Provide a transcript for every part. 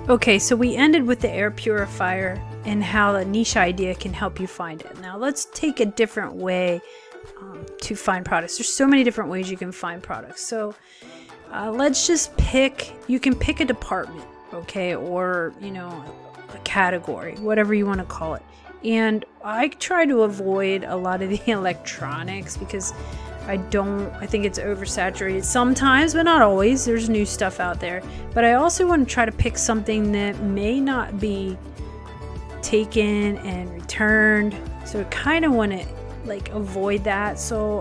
Okay, so we ended with the air purifier and how the niche idea can help you find it. Now let's take a different way to find products. There's so many different ways you can find products. So let's just pick, you can pick a department, okay, or a category, whatever you want to call it. And I try to avoid a lot of the electronics because I think it's oversaturated sometimes, but not always. There's new stuff out there. But I also want to try to pick something that may not be taken and returned. So I kind of want to avoid that. So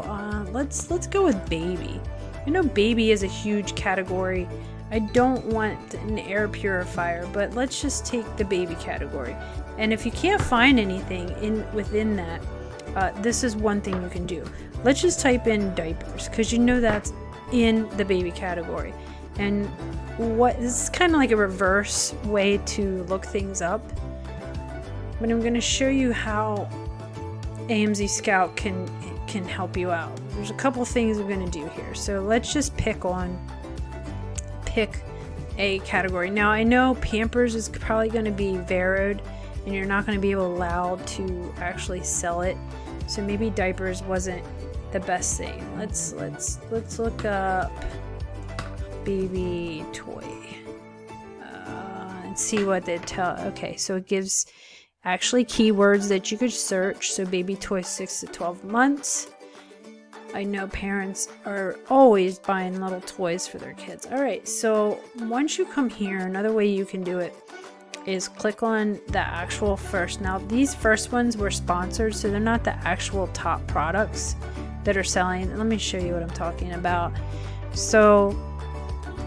let's go with baby. I know baby is a huge category. I don't want an air purifier, but let's just take the baby category. And if you can't find anything within that, this is one thing you can do. Let's just type in diapers because that's in the baby category. And this is kind of like a reverse way to look things up. But I'm going to show you how AMZSCOUT can help you out. There's a couple things we're going to do here. So let's just pick a category. Now I know Pampers is probably going to be VERO'd and you're not going to be allowed to actually sell it. So maybe diapers wasn't the best thing. Let's look up baby toy and see what they tell. Okay, so it gives actually keywords that you could search. So baby toy 6 to 12 months. I know parents are always buying little toys for their kids. All right, so once you come here, another way you can do it is click on the actual first. Now these first ones were sponsored, so they're not the actual top products that are selling. Let me show you what I'm talking about. So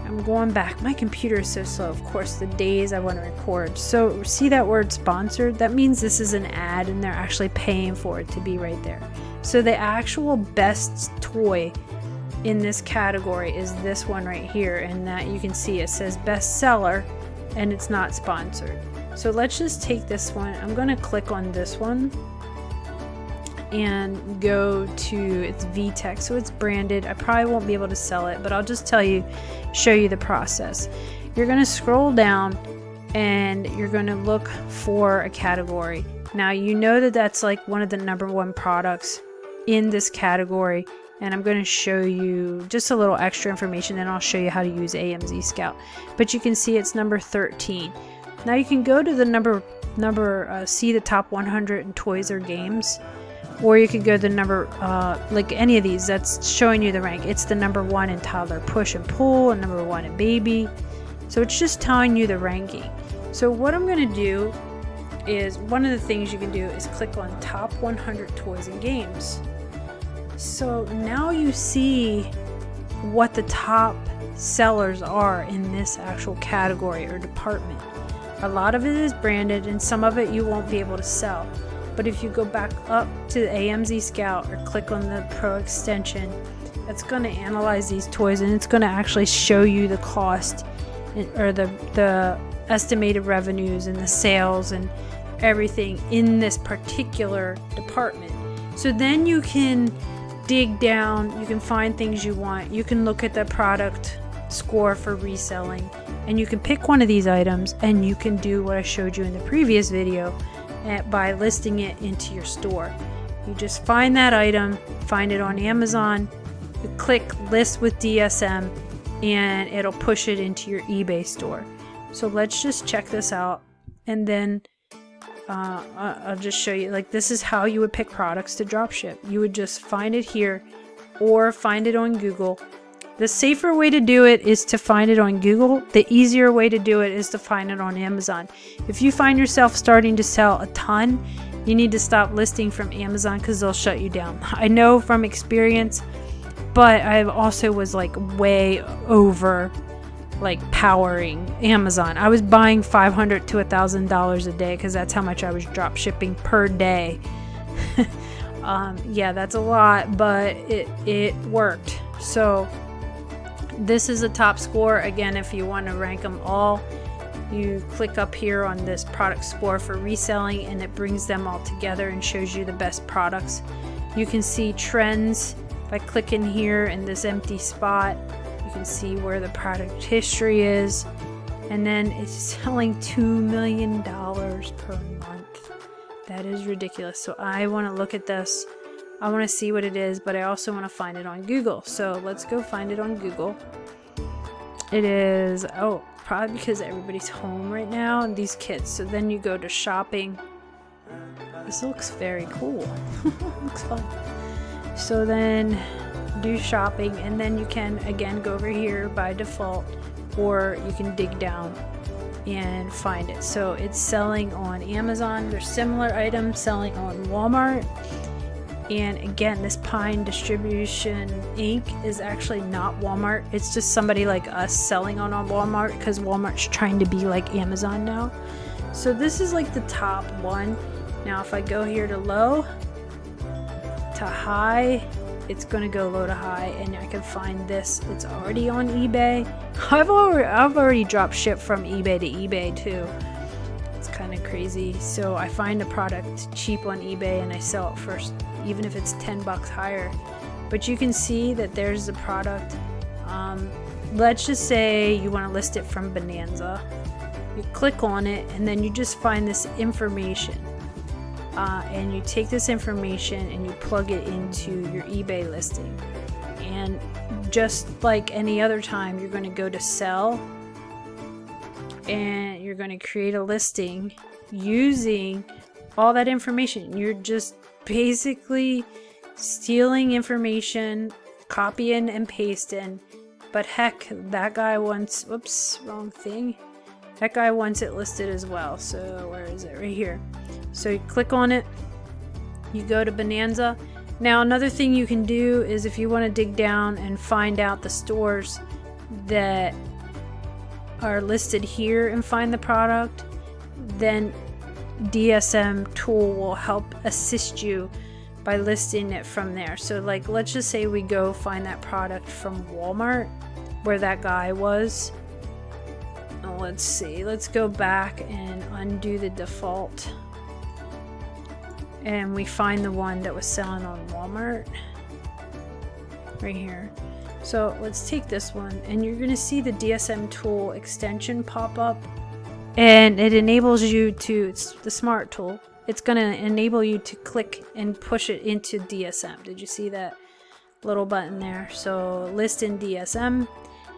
I'm going back. My computer is so slow, of course, the days I want to record. So see that word sponsored? That means this is an ad and they're actually paying for it to be right there. So the actual best toy in this category is this one right here, and that you can see it says bestseller and it's not sponsored. So let's just take this one. I'm going to click on this one and go to its VTech. So it's branded. I probably won't be able to sell it, but I'll just show you the process. You're going to scroll down and you're going to look for a category. Now you know that's like one of the #1 products in this category, and I'm going to show you just a little extra information, then I'll show you how to use AMZSCOUT. But you can see it's number 13. Now you can go to the see the top 100 in toys or games, or you could go to the number like any of these that's showing you the rank. It's the #1 in toddler push and pull and #1 in baby. So it's just telling you the ranking. So what I'm going to do is, one of the things you can do is click on top 100 toys and games. So now you see what the top sellers are in this actual category or department. A lot of it is branded and some of it you won't be able to sell. But if you go back up to AMZSCOUT or click on the Pro extension, it's going to analyze these toys and it's going to actually show you the cost or the estimated revenues and the sales and everything in this particular department. So then you can dig down, you can find things you want, you can look at the product score for reselling, and you can pick one of these items and you can do what I showed you in the previous video by listing it into your store. You just find that item, find it on Amazon, you click list with DSM, and it'll push it into your eBay store. So let's just check this out, and then I'll just show you, this is how you would pick products to dropship. You would just find it here or find it on Google. The safer way to do it is to find it on Google. The easier way to do it is to find it on Amazon. If you find yourself starting to sell a ton, you need to stop listing from Amazon because they'll shut you down. I know from experience, but I also was way over powering Amazon. I was buying $500 to $1,000 a day because that's how much I was drop shipping per day. Yeah, that's a lot, but it worked. So this is a top score. Again, if you want to rank them all, you click up here on this product score for reselling and it brings them all together and shows you the best products. You can see trends by clicking here in this empty spot. You can see where the product history is, and then it's selling $2 million per month. That is ridiculous. So I want to look at this. I want to see what it is, but I also want to find it on Google. So let's go find it on Google. It is, oh, probably because everybody's home right now and these kids. So then you go to shopping. This looks very cool. Looks fun. So then do shopping, and then you can again go over here by default, or you can dig down and find it. So it's selling on Amazon. There's similar items selling on Walmart. And again, this Pine Distribution Inc. is actually not Walmart. It's just somebody like us selling on Walmart, because Walmart's trying to be like Amazon now. So this is like the top one. Now if I go here to low to high, it's going to go low to high, and I can find this. It's already on eBay. I've already drop shipped from eBay to eBay too. It's kind of crazy. So I find a product cheap on eBay and I sell it first, even if it's 10 bucks higher. But you can see that there's the product. Let's just say you want to list it from Bonanza. You click on it, and then you just find this information. And you take this information and you plug it into your eBay listing. And just like any other time, you're going to go to sell, and you're going to create a listing using all that information. You're just basically stealing information, copying and pasting. But heck, that guy wants, whoops, wrong thing. That guy wants it listed as well. So where is it? Right here. So you click on it, you go to Bonanza. Now another thing you can do is, if you want to dig down and find out the stores that are listed here and find the product, then DSMTOOL will help assist you by listing it from there. So like, let's just say we go find that product from Walmart where that guy was. Let's see, let's go back and undo the default, and we find the one that was selling on Walmart right here. So let's take this one, and you're going to see the DSMTOOL extension pop up, and it enables you to, it's the smart tool, it's going to enable you to click and push it into DSM. Did you see that little button there? So list in DSM.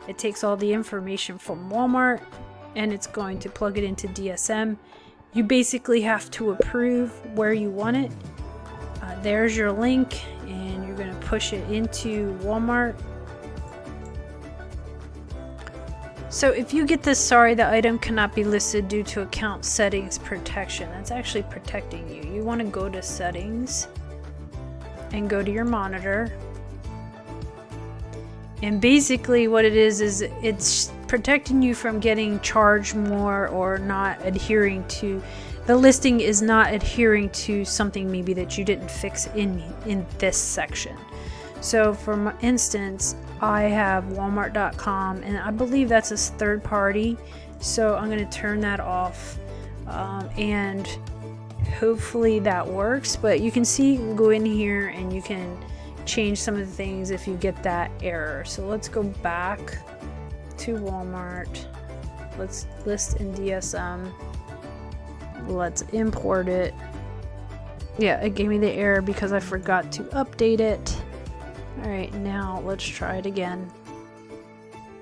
It takes all the information from Walmart and it's going to plug it into DSM. You basically have to approve where you want it. There's your link, and you're going to push it into Walmart. So if you get this, sorry, the item cannot be listed due to account settings protection. That's actually protecting you. You want to go to settings and go to your monitor. And basically what it is it's protecting you from getting charged more or not adhering to, the listing is not adhering to something maybe that you didn't fix in this section. So for instance, I have Walmart.com, and I believe that's a third party. So I'm going to turn that off, and hopefully that works. But you can see, you can go in here and you can change some of the things if you get that error. So let's go back to Walmart. Let's list in DSM. Let's import it. Yeah, it gave me the error because I forgot to update it. Alright, now let's try it again.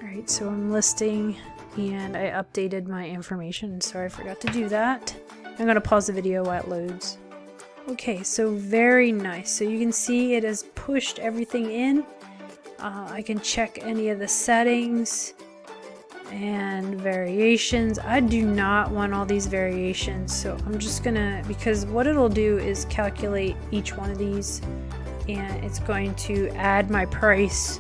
Alright, so I'm listing and I updated my information. Sorry, I forgot to do that. I'm going to pause the video while it loads. Okay, so very nice. So you can see it has pushed everything in. I can check any of the settings and variations. I do not want all these variations, so I'm just gonna, because what it'll do is calculate each one of these, and it's going to add my price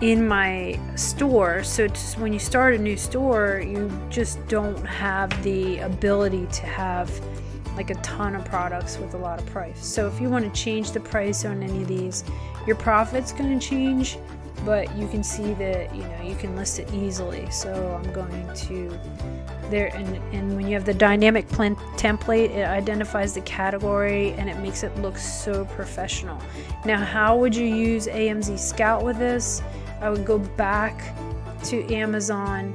in my store. So when you start a new store, you just don't have the ability to have like a ton of products with a lot of price. So if you want to change the price on any of these, your profit's going to change, but you can see that, you know, you can list it easily. So I'm going to there, and when you have the dynamic template, it identifies the category and it makes it look so professional. Now, how would you use AMZSCOUT with this? I would go back to Amazon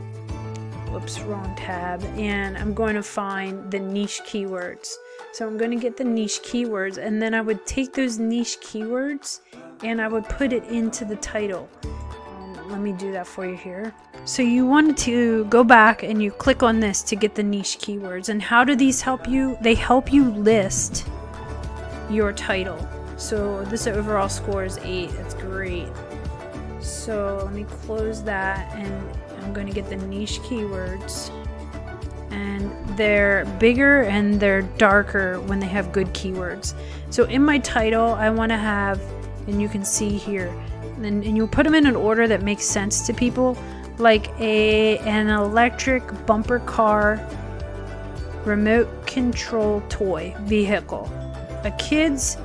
whoops, wrong tab, and I'm going to find the niche keywords. So I'm going to get the niche keywords, and then I would take those niche keywords and I would put it into the title. Let me do that for you here. So you want to go back and you click on this to get the niche keywords. And how do these help you? They help you list your title. So this overall score is 8. That's great. So let me close that, and I'm going to get the niche keywords. And they're bigger and they're darker when they have good keywords. So in my title, I want to have, and you can see here, and you put them in an order that makes sense to people, like an electric bumper car, remote control toy vehicle, a kid's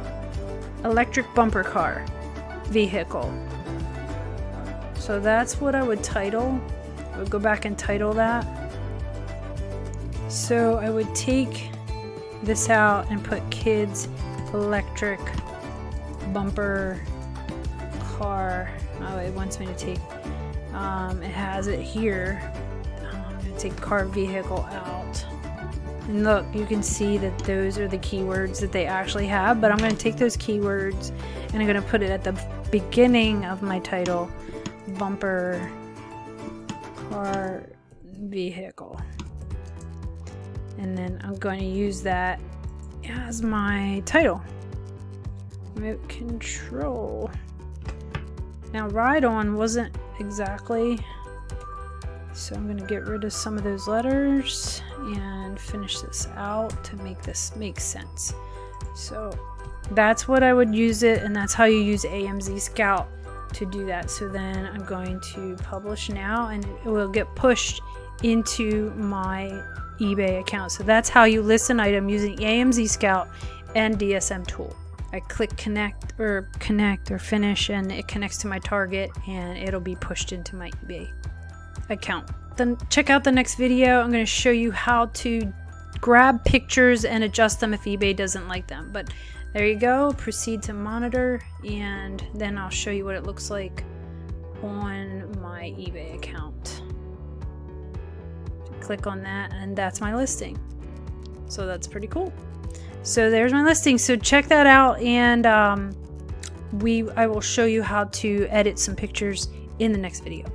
electric bumper car vehicle. So that's what I would title. I would go back and title that. So I would take this out and put kids electric bumper car. Oh, it wants me to take, it has it here. I'm going to take car vehicle out. And look, you can see that those are the keywords that they actually have, but I'm going to take those keywords and I'm going to put it at the beginning of my title. Bumper car vehicle. And then I'm going to use that as my title. Remote control. Now ride on wasn't exactly, so I'm going to get rid of some of those letters and finish this out to make this make sense. So that's what I would use it, and that's how you use AMZSCOUT to do that. So then I'm going to publish now, and it will get pushed into my eBay account. So that's how you list an item using AMZSCOUT and DSMTOOL. I click connect or finish, and it connects to my target, and it'll be pushed into my eBay account. Then check out the next video. I'm going to show you how to grab pictures and adjust them if eBay doesn't like them. But there you go. Proceed to monitor, and then I'll show you what it looks like on my eBay account. Click on that, and that's my listing. So that's pretty cool. So there's my listing. So check that out, and I will show you how to edit some pictures in the next video.